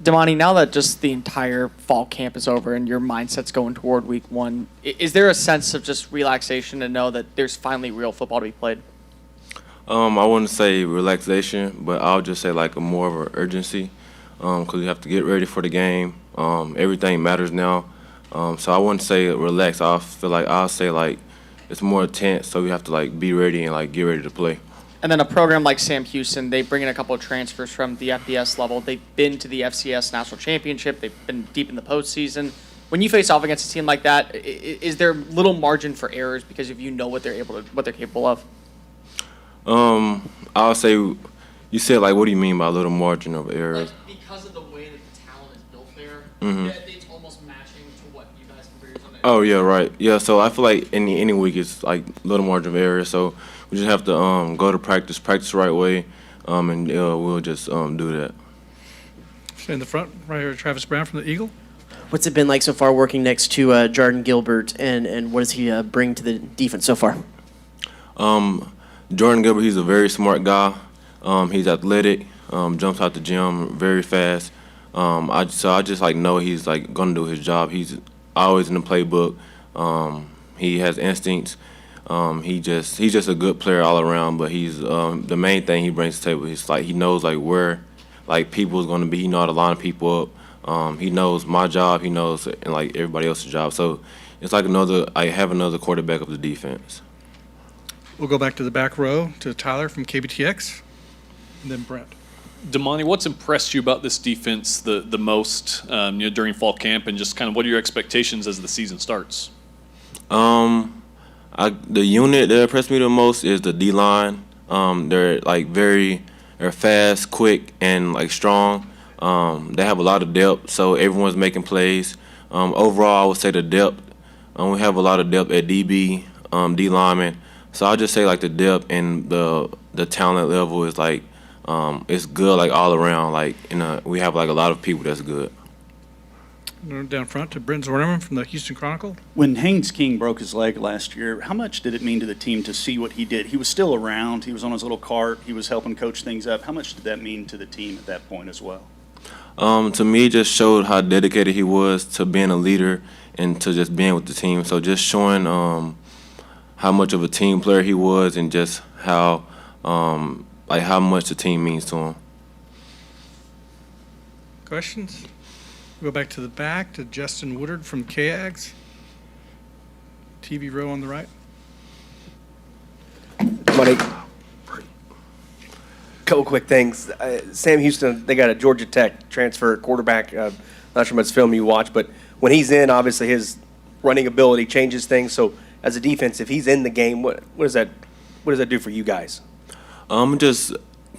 Demani, now that just the entire fall camp is over and your mindset's going toward week one, is there a sense of just relaxation to know that there's finally real football to be played? I wouldn't say relaxation, but I'll just say like a more of an urgency, because we have to get ready for the game. Everything matters now, so I wouldn't say relax. I'll say like it's more intense, so we have to like be ready and like get ready to play. And then a program like Sam Houston, they bring in a couple of transfers from the FBS level. They've been to the FCS National Championship. They've been deep in the postseason. When you face off against a team like that, is there little margin for errors because if you know what they're capable of? I'll say, you said like, what do you mean by little margin of errors? Like because of the way that the talent is built there, it's almost matching to what you guys can produce on the. Oh yeah, right. Yeah, so I feel like any week is like little margin of error. So we just have to go to practice the right way, and we'll just do that. Stay in the front, right here, Travis Brown from the Eagle. What's it been like so far working next to Jordan Gilbert, and what does he bring to the defense so far? Jordan Gilbert, he's a very smart guy. He's athletic, jumps out the gym very fast. I just like know he's like gonna do his job. He's always in the playbook. He has instincts. He's just a good player all around. But he's the main thing he brings to the table is like he knows like where like people is gonna be. He knows how to line people up. He knows my job. He knows and like everybody else's job. So it's like I have another quarterback of the defense. We'll go back to the back row to Tyler from KBTX, and then Brent. Demani, what's impressed you about this defense the most during fall camp, and just kind of what are your expectations as the season starts? The unit that impressed me the most is the D-line. They're fast, quick, and like strong. They have a lot of depth, so everyone's making plays. Overall, I would say the depth. We have a lot of depth at DB, D lineman. So I'll just say like the depth and the talent level is like it's good like all around. Like we have like a lot of people that's good. Down front to Brent Zorneman from the Houston Chronicle. When Haynes King broke his leg last year, how much did it mean to the team to see what he did? He was still around. He was on his little cart. He was helping coach things up. How much did that mean to the team at that point as well? To me, it just showed how dedicated he was to being a leader and to just being with the team. So just showing how much of a team player he was and just how much the team means to him. Questions? We'll go back to the back to Justin Woodard from KAGS. TV row on the right. Money. Couple quick things. Sam Houston, they got a Georgia Tech transfer quarterback. Not sure how much film you watch, but when he's in, obviously his running ability changes things. So as a defense, if he's in the game, what does that do for you guys? It just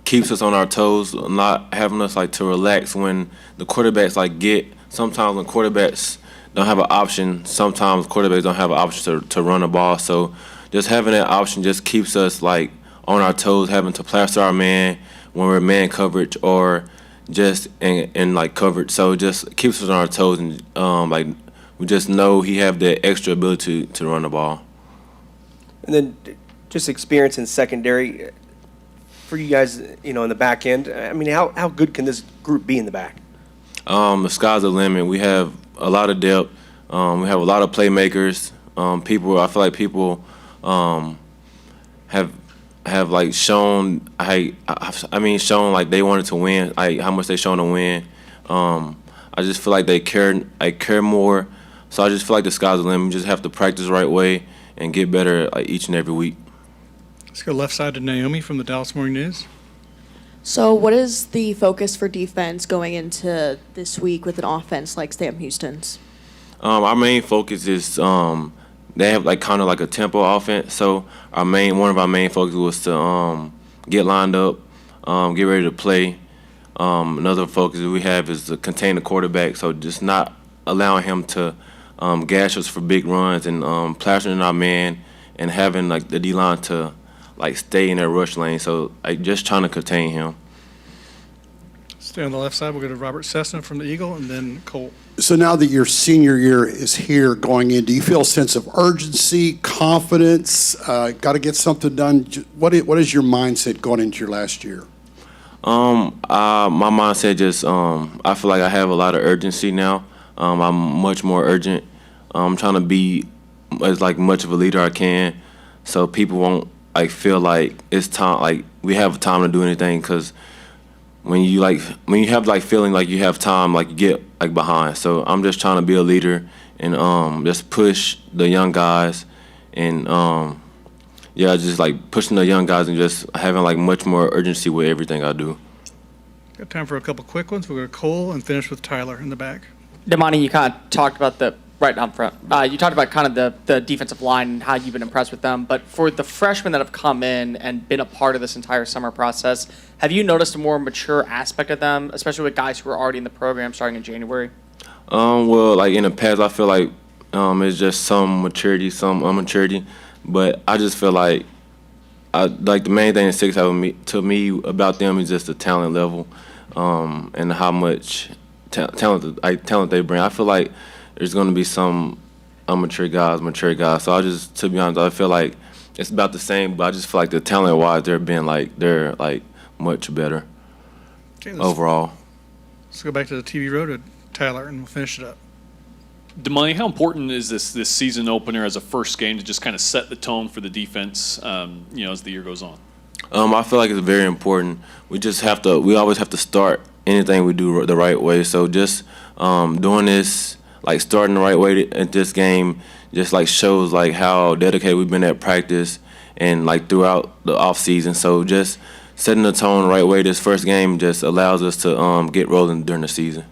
keeps us on our toes, not having us like to relax when the quarterbacks like get. Sometimes when quarterbacks don't have an option, sometimes quarterbacks don't have an option to run the ball. So just having that option just keeps us like on our toes, having to plaster our man when we're man coverage or just in like coverage. So it just keeps us on our toes and like we just know he have that extra ability to run the ball. And then just experience in secondary for you guys, in the back end. I mean, how good can this group be in the back? The sky's the limit. We have a lot of depth. We have a lot of playmakers. I feel like people have like shown shown like they wanted to win, like how much they shown to win. I just feel like they care more. So I just feel like the sky's the limit. We just have to practice the right way and get better like each and every week. Let's go left side to Naomi from the Dallas Morning News. So what is the focus for defense going into this week with an offense like Sam Houston's? Our main focus is they have like kind of like a tempo offense. So one of our main focus was to get lined up, get ready to play. Another focus we have is to contain the quarterback. So just not allowing him to gash us for big runs and plastering our man and having like the D-line to like stay in that rush lane. So like just trying to contain him. Stay on the left side. We'll go to Robert Cessna from the Eagle and then Colt. So now that your senior year is here going in, do you feel a sense of urgency, confidence, got to get something done? What is your mindset going into your last year? My mindset just I feel like I have a lot of urgency now. I'm much more urgent. I'm trying to be as like much of a leader I can, so people won't like feel like it's time. Like we have time to do anything, because when you have like feeling like you have time, like you get like behind. So I'm just trying to be a leader and just push the young guys and yeah, just like pushing the young guys and just having like much more urgency with everything I do. Got time for a couple quick ones. We'll go to Cole and finish with Tyler in the back. Demani, you kind of talked about right up front. You talked about kind of the defensive line and how you've been impressed with them. But for the freshmen that have come in and been a part of this entire summer process, have you noticed a more mature aspect of them, especially with guys who are already in the program starting in January? Well, like in the past, I feel like it's just some maturity, some immaturity. But I just feel like like the main thing that sticks out to me about them is just the talent level and how much talent they bring. I feel like there's going to be some immature guys, mature guys. So to be honest, I feel like it's about the same, but I just feel like the talent-wise, they're much better Okay, overall. Let's go back to the TV row to Tyler, and we'll finish it up. Demani, how important is this season opener as a first game to just kind of set the tone for the defense, as the year goes on? I feel like it's very important. We always have to start anything we do the right way. So just doing this, like starting the right way at this game, just like shows like how dedicated we've been at practice and like throughout the off season. So just setting the tone the right way this first game just allows us to get rolling during the season.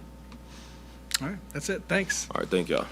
All right, that's it. Thanks. All right, thank y'all.